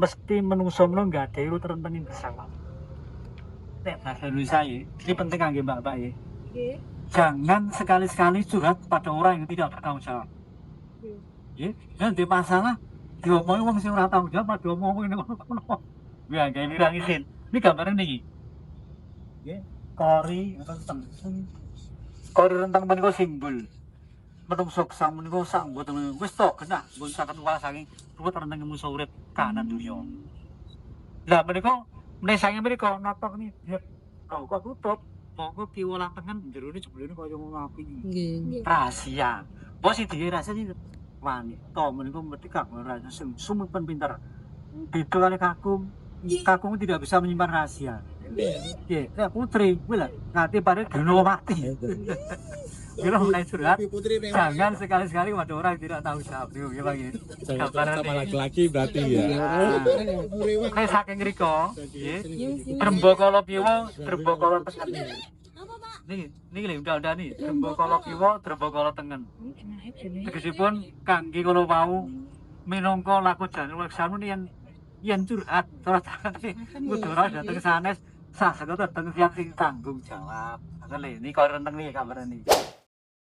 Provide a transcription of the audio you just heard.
mesti menungso menung nggak ada itu terentengin bersama. Nek bahasa Indonesia ini penting kangge mbak-mbak ya. Jangan sekali-sekali curhat pada orang yang tidak bertanggung jawab. Ya, jangan di masalah diomongin wong sing ora tanggung jawab, malah diomongin ngono-ngono. Ya, kayak ngisin. Ini gambarnya nih. Ya, kori rentang. Kori rentang menika simbol. Menungso gesang menika sak mboten wis tok kena mbon saken wae saking ruwet rentang musuh urip kanan dunya. Lah menika menesange menika notok nih. Oh, kok tutup. Monggo kiwa tengen jerone jebulene kaya ngono api iki. Nggih. Rahasia. Bos iki rahasia iki wanita menika mesti gak rahasia sing sumepen pinter. Beda kali kakung. Kakung tidak bisa menyimpan rahasia. Nggih, nek putri kuwi lho ngati bare geno mati. Bila mulai curhat, jangan sekali-sekali pada orang yang tidak tahu jawab. Nggih, Bang. Jangan sama laki-laki berarti ya. Kayak saking riko, nggih. Trembakala kiwa, trembakala tengen. Niki lho udah nih, trembakala kiwa, trembakala tengen. Tegesipun kangge kala wau minangka laku jane weksanu yen curhat terus kudu ora dateng sanes saged dateng sing tanggung jawab. Ngoten lho, niki kok renteng niki kabar niki.